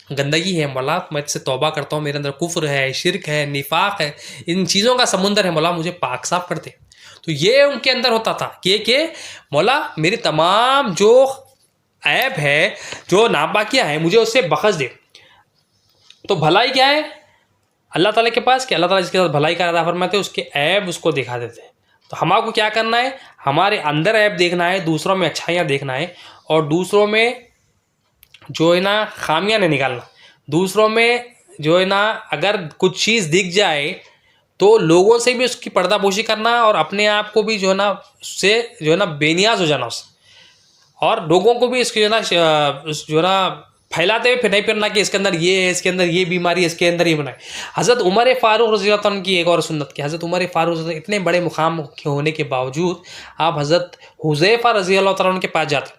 गंदगी है, मौला मैं इससे तौबा करता हूँ, मेरे अंदर कुफ्र है, शिरक है, निफाक है, इन चीज़ों का समुंदर है, मौला मुझे पाक साफ कर दे। तो ये उनके अंदर होता था कि मौला मेरी तमाम जो ऐब है, जो नापाकियाँ हैं, मुझे उससे बख्श दे। तो भलाई क्या है अल्लाह ताला के पास, कि अल्लाह ताला जिसके साथ भलाई का अदा फरमाते, उसके ऐब उसको दिखा देते हैं। तो हमारे को क्या करना है? हमारे अंदर ऐब देखना है, दूसरों में अच्छाइयाँ देखना है, और दूसरों में जो है ना खामियाँ नहीं निकालना। दूसरों में जो है ना अगर कुछ चीज़ दिख जाए तो लोगों से भी उसकी पर्दापोशी करना, और अपने आप को भी जो है ना उससे जो है ना बेनियाज हो जाना उससे, और लोगों को भी इसकी जो है ना फैलाते हुए फिर नहीं फिरना कि इसके अंदर ये है, इसके अंदर ये बीमारी है, इसके अंदर ये बनाए। हज़रत उमर फ़ारूक रज़ी अल्लाह तआला की एक और सुन्नत की, हज़रत उमर फ़ारूक इतने बड़े मुकाम के होने के बावजूद आप हज़रत हुज़ैफ़ा रज़ी अल्लाह तआला के पास जाते,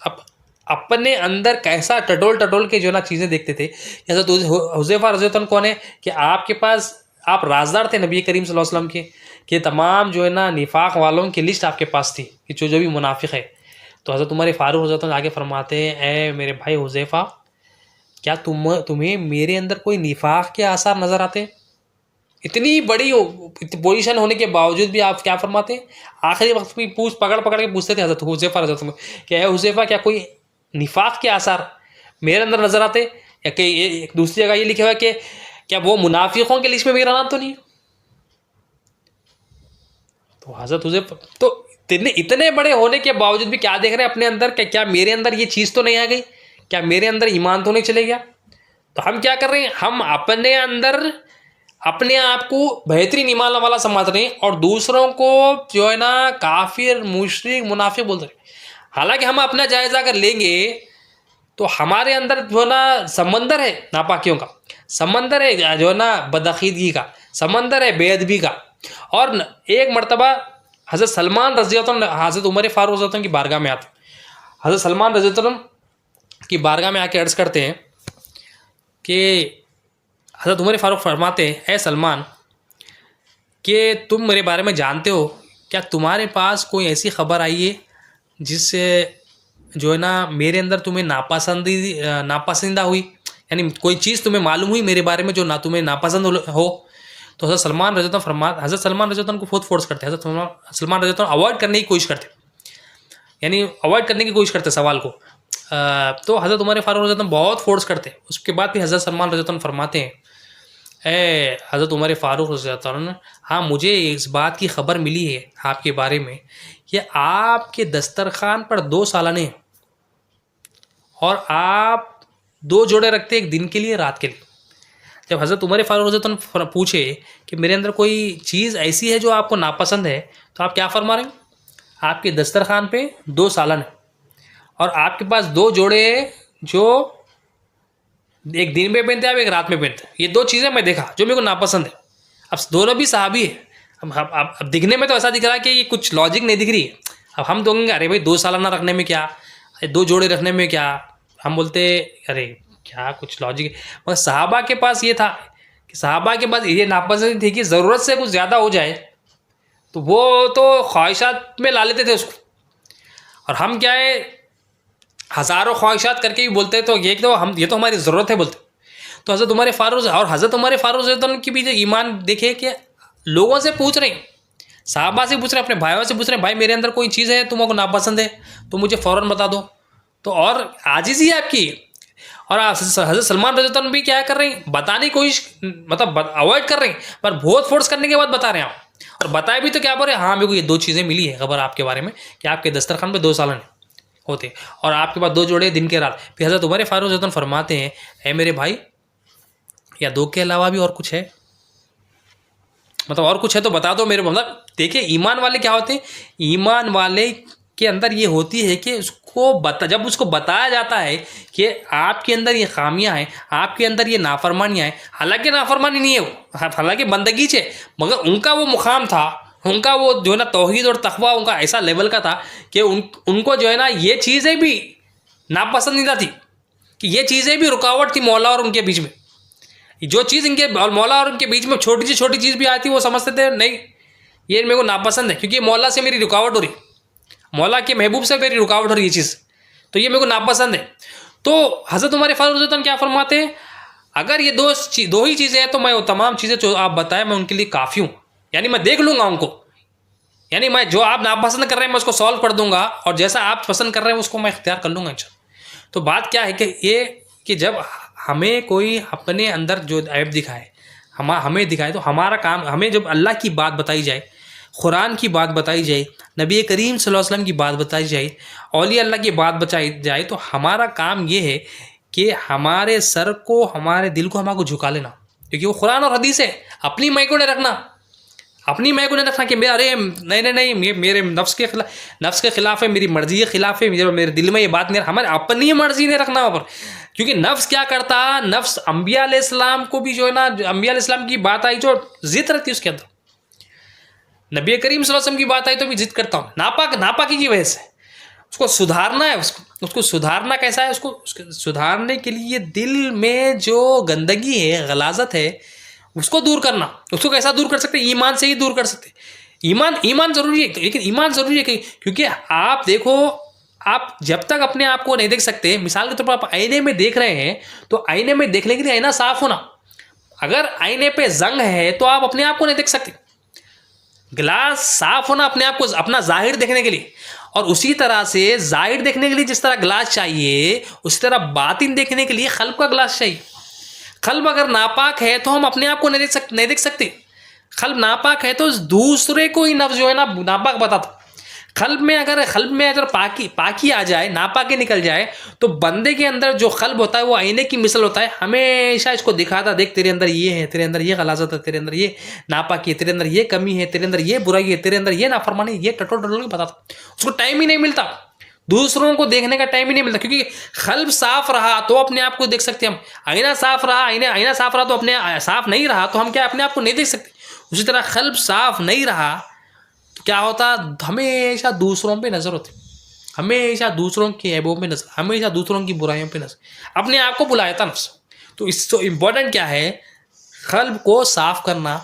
अब अपने अंदर कैसा टटोल के जो ना चीज़ें देखते थे। हज़रत हुज़ैफ़ा रज़ी अल्लाह कौन है कि आपके पास, आप राजदार थे नबी करीम सल्लल्लाहु अलैहि वसल्लम के तमाम जो है ना निफाक वालों की लिस्ट आपके पास थी कि जो भी मुनाफिक है। तो हज़रत उमर फ़ारूक रज़ियल्लाहु अन्हु आगे फरमाते हैं, ए मेरे भाई हुज़ैफ़ा, क्या तुम्हें मेरे अंदर कोई निफाक के आसार नज़र आते हैं? इतनी बड़ी पोजीशन होने के बावजूद भी आप क्या फरमाते हैं? आखिरी वक्त में पकड़ पकड़ के पूछते थे हज़रत हुज़ैफ़ा रज़ियल्लाहु अन्हु कि ए हुज़ैफ़ा, क्या कोई निफाक के आसार मेरे अंदर नज़र आते? या कहीं दूसरी जगह ये लिखा हुआ है कि क्या वो मुनाफिकों के लिस्ट में मेरा नाम तो नहीं? तो हज़रत हुज़ैफ़ा तो इतने बड़े होने के बावजूद भी क्या देख रहे हैं अपने अंदर? क्या मेरे अंदर ये चीज़ तो नहीं आ गई? क्या मेरे अंदर ईमान तो नहीं चले गया? तो हम क्या कर रहे हैं? हम अपने अंदर अपने आप को बेहतरीन ईमान वाला समझ रहे हैं और दूसरों को जो है ना काफिर, मुशरिक, मुनाफिक बोल रहे हैं। हालांकि हम अपना जायजा अगर लेंगे तो हमारे अंदर जो है ना समंदर है नापाकियों का, समंदर है जो है ना बदअकीदगी का, समंदर है बेअदबी का। और एक मरतबा हज़रत सलमान रज़ियल्लाहु अन्हु हज़रत उमर फ़ारूक रज़ियल्लाहु अन्हु की बारगाह में आते, हज़रत सलमान रज़ियल्लाहु अन्हु की बारगाह में आके अर्ज़ करते हैं कि हज़रत उमर फ़ारूक फरमाते हैं, ए सलमान, कि तुम मेरे बारे में जानते हो, क्या तुम्हारे पास कोई ऐसी ख़बर आई है जिससे जो है ना मेरे अंदर तुम्हें नापसंदीदा हुई, यानी कोई चीज़ तुम्हें मालूम हुई मेरे बारे में जो तुम्हें नापसंद हो? तो हज़रत सलमान रज़ियल्लाहु अन्हु को बहुत फोर्स करते हैं, हज़रत सलमान रज़ियल्लाहु अन्हु अवॉइड करने की कोशिश करते, यानी अवॉइड करने की कोशिश करते सवाल को। तो हज़रत उमर फ़ारूक रज़ियल्लाहु अन्हु बहुत फोर्स करते हैं। उसके बाद भी हज़रत सलमान रज़ियल्लाहु अन्हु फरमाते हैं, ए हज़रत उमर फ़ारूक रज़ियल्लाहु अन्हु, हाँ मुझे इस बात की ख़बर मिली है आपके बारे में कि आपके दस्तरखान पर 2 सालाने हैं और आप 2 जोड़े रखते हैं, एक दिन के लिए, रात के लिए। जब हज़रत उमर फ़ारूक रज़ियल्लाहु अन्हु पूछे कि मेरे अंदर कोई चीज़ ऐसी है जो आपको नापसंद है, तो आप क्या फरमा रहे हैं? आपके दस्तरखान पे 2 सालन है और आपके पास 2 जोड़े हैं जो एक दिन में पहनते हैं, आप एक रात में पहनते हैं। ये 2 चीज़ें मैं देखा जो मेरे को नापसंद है। अब दोनों भी सहाबी है। अब दिखने में तो ऐसा दिख रहा है कि ये कुछ लॉजिक नहीं दिख रही है। अब हम तो कहेंगे अरे भाई 2 सालाना रखने में क्या, 2 जोड़े रखने में क्या? हम बोलते अरे क्या कुछ लॉजिक है। मगर सहाबा के पास ये था कि सहाबा के पास ये नापसंद थी कि ज़रूरत से कुछ ज़्यादा हो जाए तो वो तो ख्वाहिशात में ला लेते थे उसको, और हम क्या है हज़ारों ख्वाहिशात करके भी बोलते तो ये तो हम ये तो हमारी ज़रूरत है बोलते। तो हज़रत उमर फ़ारूक और हज़रत उमर फ़ारूक की भी जो ईमान देखे कि लोगों से पूछ रहे हैं, साहबा से पूछ रहे हैं, अपने भाइयों से पूछ रहे हैं, भाई मेरे अंदर कोई चीज़ है तुमको नापसंद है तो मुझे फ़ौरन बता दो। तो और आजिज़ी है आपकी। और हज़रत सलमान रज़ियल्लाहु अन्हु भी क्या कर रहे हैं, बताने की कोशिश, मतलब अवॉइड कर रहे हैं, पर बहुत फोर्स करने के बाद बता रहे हैं आप। और बताए भी तो क्या बोल रहे हैं, हाँ मेरे को ये 2 चीज़ें मिली है खबर आपके बारे में कि आपके दस्तरखान पे 2 सालन होते और आपके पास 2 जोड़े दिन के रात। फिर हज़रत उमर फ़ारूक रज़ियल्लाहु अन्हु फरमाते हैं, ऐ मेरे भाई, या 2 के अलावा भी और कुछ है? मतलब और कुछ है तो बता दो मेरे को। मतलब देखिए ईमान वाले क्या होते हैं, ईमान वाले के अंदर ये होती है कि उसको जब उसको बताया जाता है कि आपके अंदर ये खामियां हैं, आपके अंदर ये नाफरमानियाँ हैं, हालांकि नाफरमानी नहीं है वो, हालांकि बंदगी है, मगर उनका वो मुकाम था, उनका वो जो है ना तौहीद और तकवा उनका ऐसा लेवल का था कि उनको जो है ना ये चीज़ें भी नापसंदीदा थी, कि ये चीज़ें भी रुकावट थी मौला और उनके बीच में। जो चीज़ इनके मौला और उनके बीच में छोटी से छोटी चीज़ भी आती वो समझते थे नहीं ये मेरे को नापसंद है, क्योंकि मौला से मेरी रुकावट हो रही, मौला के महबूब से मेरी रुकावट हो रही है चीज़, तो ये मेरे को नापसंद है। तो हज़रत उमर फ़ारूक रज़ियल्लाहु अन्हु क्या फरमाते हैं, अगर ये दो ही चीज़ें हैं तो मैं वो तमाम चीज़ें जो आप बताएं मैं उनके लिए काफ़ी हूँ, यानी मैं देख लूँगा उनको, यानी मैं जो आप नापसंद कर रहे हैं मैं उसको सॉल्व कर दूंगा और जैसा आप पसंद कर रहे हैं उसको मैं इख्तियार कर लूँगा इंशाअल्लाह। तो बात क्या है कि ये कि जब हमें कोई अपने अंदर जो ऐब दिखाए, हमें दिखाए, तो हमारा काम, हमें जब अल्लाह की बात बताई जाए, कुरान की बात बताई जाए, नबी करीम सल्लल्लाहु अलैहि वसल्लम की बात बताई जाए, औलिया अल्लाह की बात बताई जाए, तो हमारा काम ये है कि हमारे सर को, हमारे दिल को हमारे झुका लेना, क्योंकि वो कुरान और हदीस है। अपनी मैं को नहीं रखना, अपनी मैं को नहीं रखना कि मैं अरे नहीं मेरे नफ्स के खिलाफ है, मेरी मर्जी के खिलाफ है, मेरे दिल में ये बात नहीं, हमारे अपनी मर्जी नहीं रखना वहाँ पर। क्योंकि नफ्स क्या करता, नफ्स अंबिया अलैहिस्सलाम को भी जो है ना, अंबिया अलैहिस्सलाम की बात आई जो जिद रहती है उसके अंदर, नबी करीम सल्लल्लाहु अलैहि वसल्लम की बात आई तो भी जिद करता हूँ, नापाकी की वजह से उसको सुधारना है। उसको सुधारना कैसा है, उसको सुधारने के लिए दिल में जो गंदगी है, गलाजत है, उसको दूर करना। उसको कैसा दूर कर सकते, ईमान से ही दूर कर सकते। ईमान ज़रूरी है, लेकिन ईमान ज़रूरी है क्योंकि आप देखो आप जब तक अपने आप को नहीं देख सकते, मिसाल के तौर पर आप आईने में देख रहे हैं, तो आईने में देखने के लिए आईना साफ होना। अगर आईने पे जंग है तो आप अपने आप को नहीं देख सकते। गिलास साफ होना अपने आप को, अपना जाहिर देखने के लिए, और उसी तरह से जाहिर देखने के लिए जिस तरह गिलास चाहिए, उसी तरह बातिन देखने के लिए कल्ब का गिलास चाहिए। कल्ब अगर नापाक है तो हम अपने आप को नहीं देख सकते। कल्ब नापाक है तो दूसरे को ही नफ्स जो है ना नापाक बताता। कल्ब में अगर पाकी आ जाए, नापाकी निकल जाए, तो बंदे के अंदर जो कल्ब होता है वो आईने की मिसल होता है, हमेशा इसको दिखाता, देख तेरे अंदर ये है, तेरे अंदर ये गलाजत है, तेरे अंदर ये नापाकी है, तेरे अंदर ये कमी है, तेरे अंदर ये बुराई है, तेरे अंदर ये नाफरमानी, ये टटोल टटोल के बताता। उसको टाइम ही नहीं मिलता, दूसरों को देखने का टाइम ही नहीं मिलता, क्योंकि कल्ब साफ रहा तो अपने आप को देख सकते हम। आईना साफ रहा, आईना साफ रहा तो अपने साफ नहीं रहा तो हम क्या अपने आप को नहीं देख सकते। उसी तरह कल्ब साफ नहीं रहा तो क्या होता, हमेशा दूसरों पे नजर होती, हमेशा दूसरों के ऐबों पे नजर, हमेशा दूसरों की बुराइयों पे नजर, अपने आप को बुलाता नफ्स। तो इससे इम्पोर्टेंट क्या है, कल्ब को साफ करना,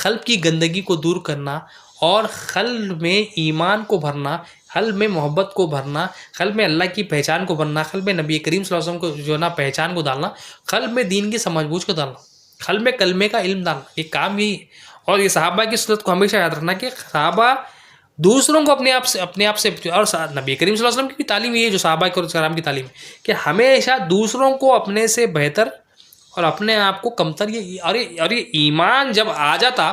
कल्ब की गंदगी को दूर करना, और कल्ब में ईमान को भरना, कल्ब में मोहब्बत को भरना, कल्ब में अल्लाह की पहचान को भरना, कल्ब में नबी करीम सल्लल्लाहु अलैहि वसल्लम को जो ना पहचान को डालना, कल्ब में दीन की समझबूझ को डालना, कल्ब में कलमे का इल्म डालना, ये काम यही है। और ये सहाबा की सूरत को हमेशा याद रखना कि सहाबा दूसरों को अपने आप से और नबी करीम सल्लल्लाहु अलैहि वसल्लम की भी तालीम ये है, जो सहाबा कराम की तालीम है, कि हमेशा दूसरों को अपने से बेहतर और अपने आप को कमतर, ये ईमान जब आ जाता,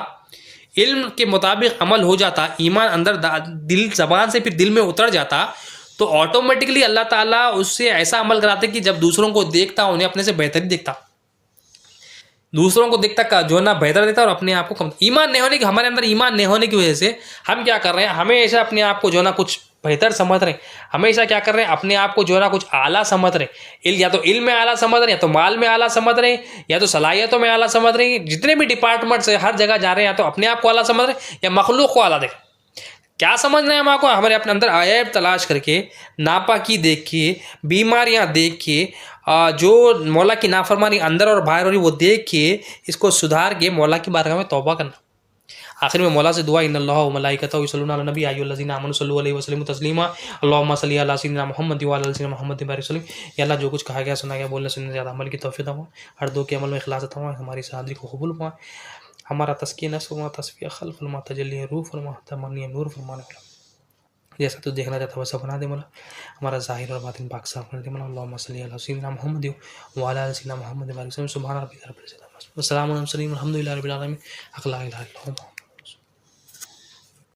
इल्म के मुताबिक अमल हो जाता, ईमान अंदर दिल ज़बान से फिर दिल में उतर जाता, तो ऑटोमेटिकली अल्लाह ताला उससे ऐसा अमल कराते कि जब दूसरों को देखता उन्हें अपने से बेहतर ही दिखता, दूसरों को देखता जो ना बेहतर देता और अपने आप को कम। ईमान नहीं होने की, हमारे अंदर ईमान नहीं होने की वजह से हम क्या कर रहे हैं, हमेशा अपने आप को जो ना कुछ बेहतर समझ रहे हैं, हमेशा क्या कर रहे हैं, अपने आप को जो ना कुछ आला समझ रहे हैं, या तो इल्म में आला समझ रहे हैं, या तो माल में आला समझ रहे हैं, या तो सलाहियतों में आला समझ रहे हैं। जितने भी डिपार्टमेंट्स है हर जगह जा रहे हैं, या तो अपने आप को आला समझ रहे हैं या मखलूक को आला देख। क्या समझ रहे हैं हम आपको, हमारे अपने अंदर आयब तलाश करके, नापाकी देख के, बीमारियां देख के, जो मौला की नाफरमानी अंदर और बाहर हो रही वो देख के, इसको सुधार के मौला की बारगाह में तौबा करना। आखिर में मौला से दुआ, इन्नल्लाह व मलाइकतहु युसल्लूना अलन नबी अय्युहल्लज़ीना आमनु सल्लु अलैहि वसल्लिमु तस्लीमा अल्लाहुम्मा सल्लि अला सय्यिदिना मुहम्मद व अला आलि सय्यिदिना मुहम्मद बारिक वसल्लिम। या अल्लाह, जो कुछ कहा गया सुना गया बोलने सुनने ज़्यादा अमल की तौफीक दो, हर दो के अमल में इखलास अता फरमा, हमारी सादगी को कबूल फरमा, हमारा तज़किया नफ्स फरमा, तस्फिया क़ल्ब फरमा, तजल्ली रूह फरमा, तमन्नी नूर फरमा, जैसा तो देखना चाहता वैसा बना दे मौला, हमारा ज़ाहिर और बातिन पाक साफ कर दे मौला। अल्लाहुम्मा सल्लि अला सय्यिदिना मुहम्मद व अला आलि सय्यिदिना मुहम्मद बारिक वसल्लम। सुब्हान रब्बिका रब्बिल इज़्ज़ति अम्मा यसिफून, व सलामुन अलल मुरसलीन, वल्हम्दुलिल्लाहि रब्बिल आलमीन।